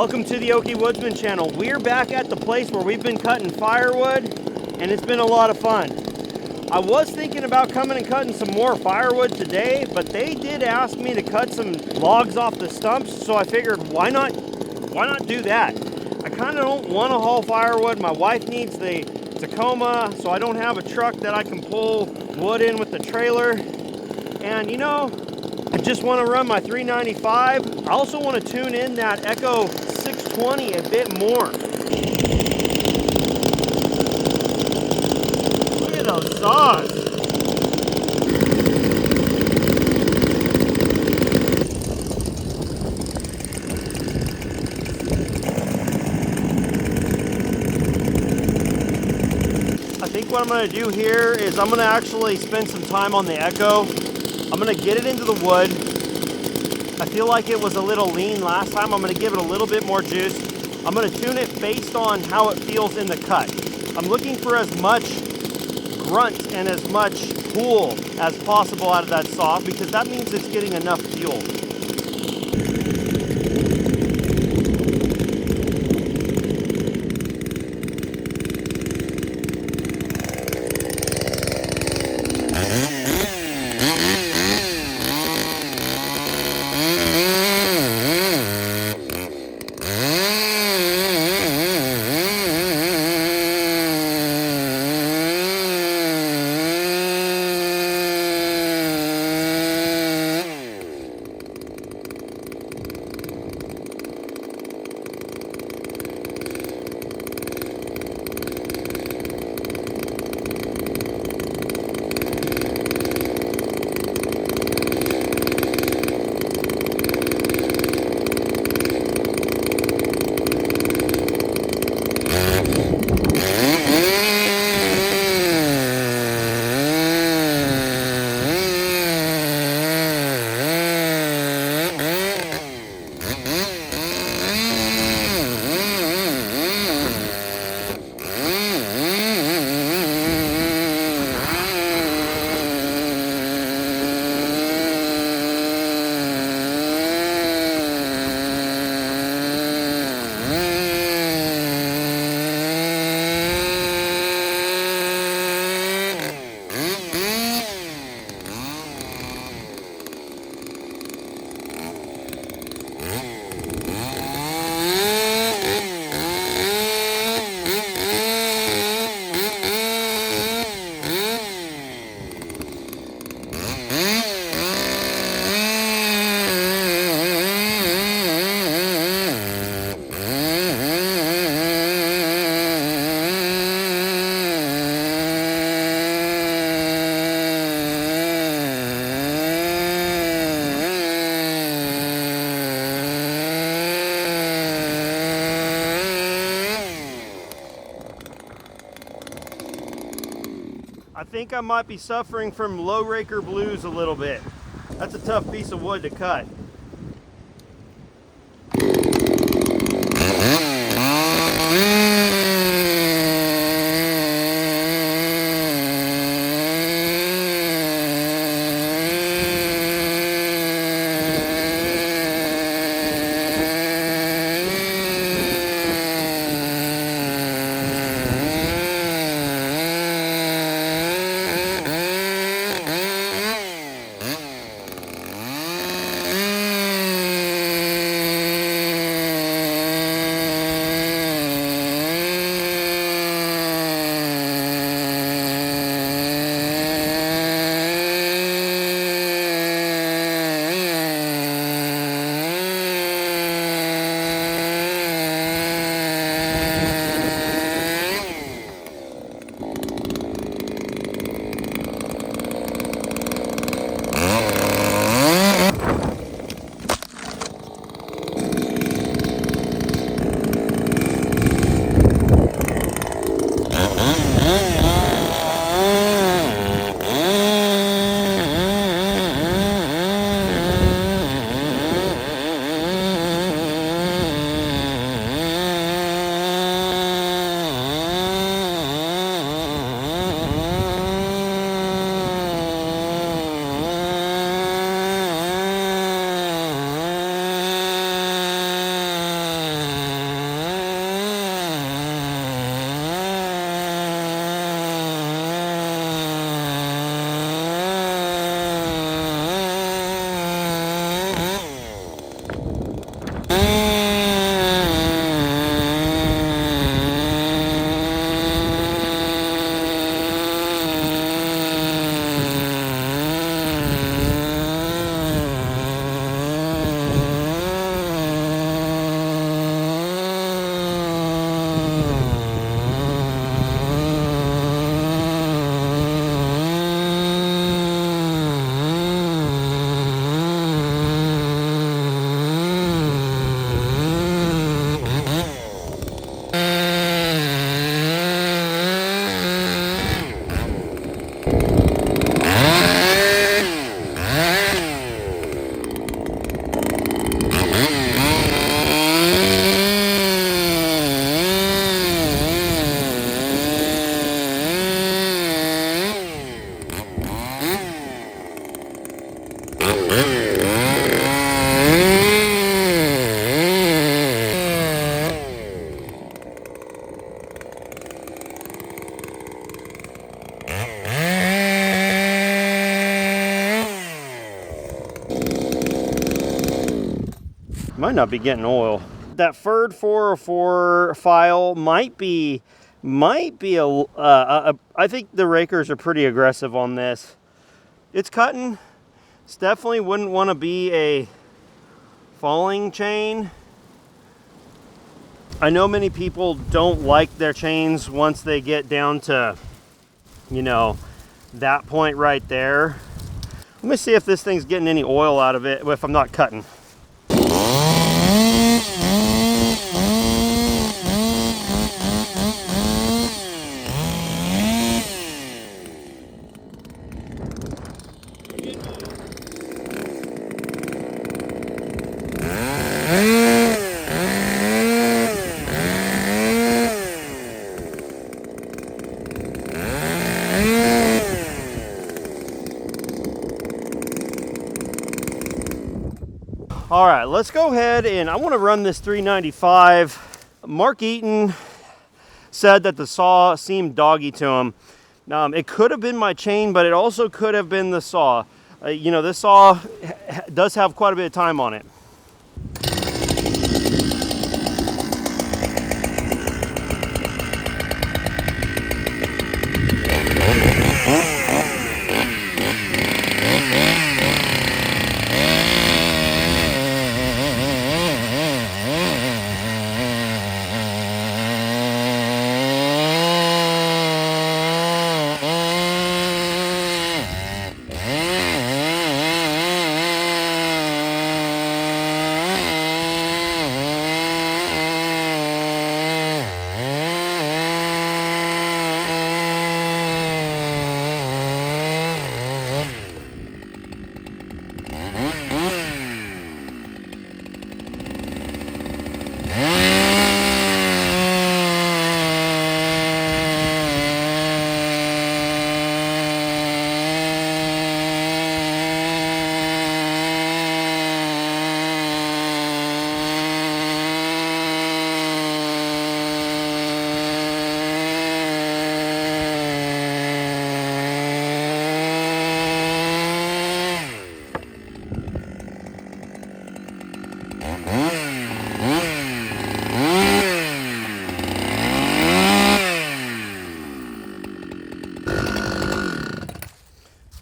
Welcome to the Okie Woodsman channel. We're back at the place where we've been cutting firewood, and it's been a lot of fun. I was thinking about coming and cutting some more firewood today, but they did ask me to cut some logs off the stumps, so I figured why not do that? I kind of don't want to haul firewood. My wife needs the Tacoma, so I don't have a truck that I can pull wood in with the trailer. And you know, I just want to run my 395. I also want to tune in that Echo 620 a bit more. Look at those saws. I think what I'm going to do here is I'm going to actually spend some time on the Echo. I'm going to get it into the wood. I feel like it was a little lean last time. I'm going to give it a little bit more juice. I'm going to tune it based on how it feels in the cut. I'm looking for as much grunt and as much pull as possible out of that saw, because that means it's getting enough fuel. I think I might be suffering from low raker blues a little bit. That's a tough piece of wood to cut. Might not be getting oil. That furred 404 file might be I think the rakers are pretty aggressive on this. It's cutting. It's definitely wouldn't want to be a falling chain. I know many people don't like their chains once they get down to, you know, that point right there. Let me see if this thing's getting any oil out of it if I'm not cutting. All right, let's go ahead and I want to run this 395. Mark Eaton said that the saw seemed doggy to him. It could have been my chain, but it also could have been the saw. You know, this saw does have quite a bit of time on it.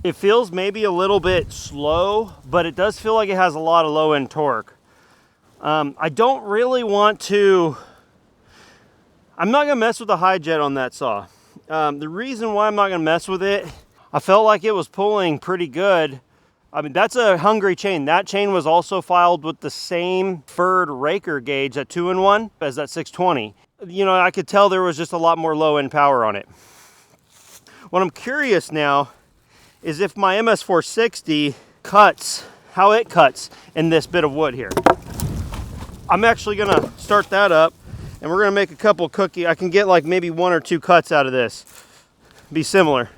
It feels maybe a little bit slow, but it does feel like it has a lot of low end torque. I don't really want to, I'm not gonna mess with the high jet on that saw. The reason why I'm not gonna mess with it, I felt like it was pulling pretty good. I mean, that's a hungry chain. That chain was also filed with the same furred raker gauge at 2-in-1 as that 620. You know, I could tell there was just a lot more low end power on it. What I'm curious now is if my MS460 cuts, how it cuts in this bit of wood here. I'm actually gonna start that up and we're gonna make a couple cookie. I can get like maybe 1 or 2 cuts out of this. Be similar.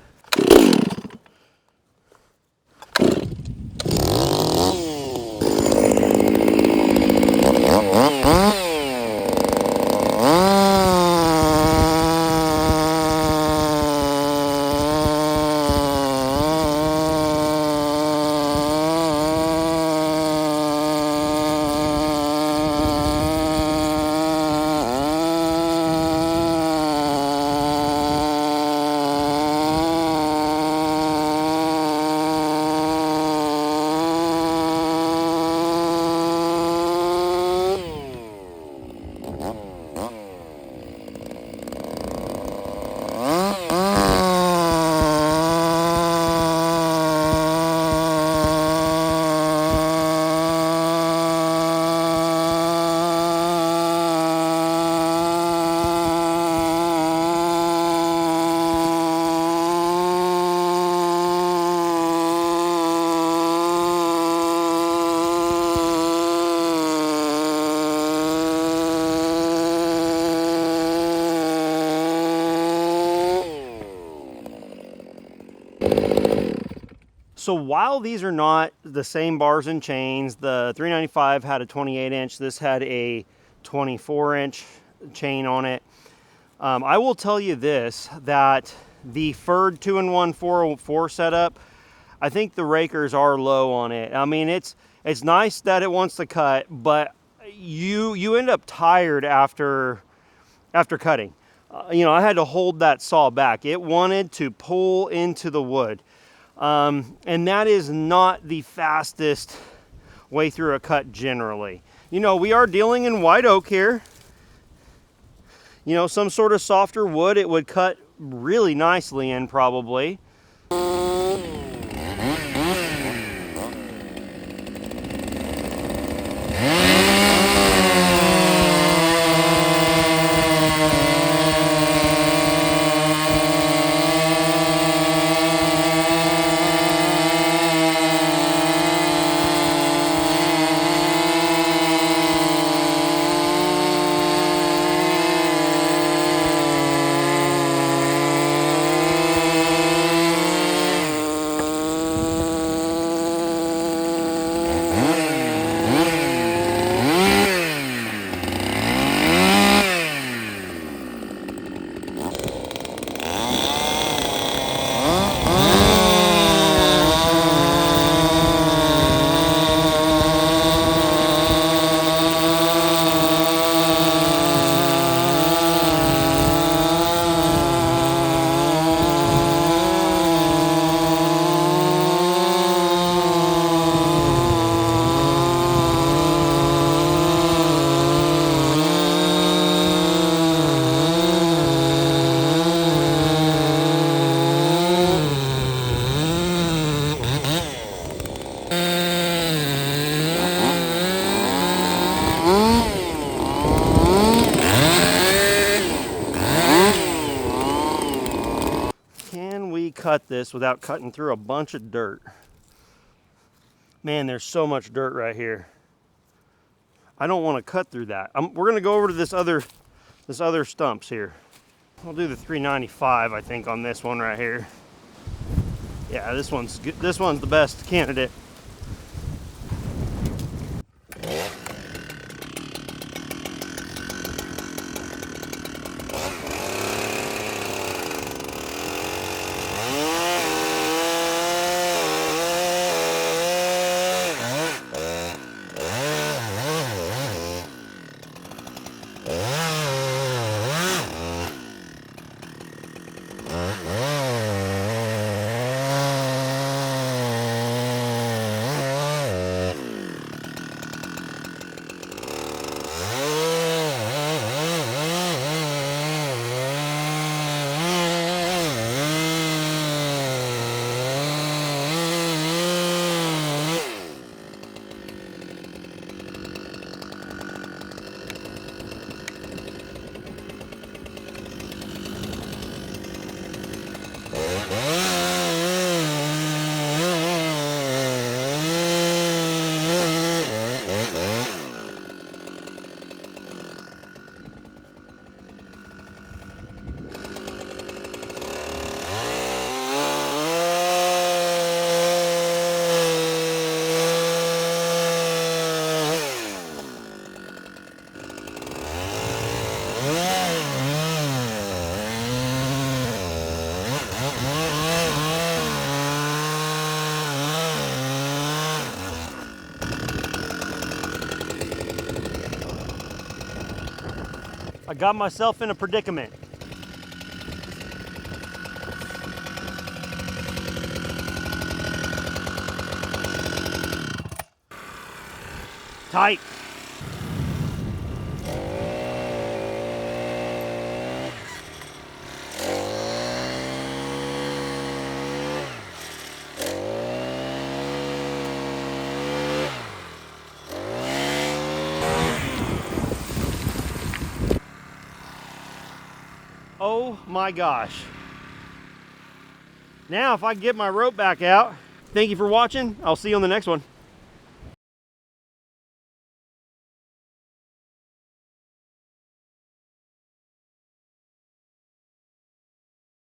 So while these are not the same bars and chains, the 395 had a 28-inch, this had a 24-inch chain on it. I will tell you this, that the furred 2-in-1 404 setup, I think the rakers are low on it. I mean, it's nice that it wants to cut, but you end up tired after cutting. You know, I had to hold that saw back. It wanted to pull into the wood. And that is not the fastest way through a cut generally. You know, we are dealing in white oak here. You know, some sort of softer wood, it would cut really nicely in probably. Cut this without cutting through a bunch of dirt. Man, there's so much dirt right here. I don't want to cut through that. We're going to go over to this other stumps here. I'll do the 395, I think, on this one right here. Yeah, this one's good. This one's the best candidate. I got myself in a predicament. Tight. Oh my gosh. Now if I get my rope back out, thank you for watching. I'll see you on the next one.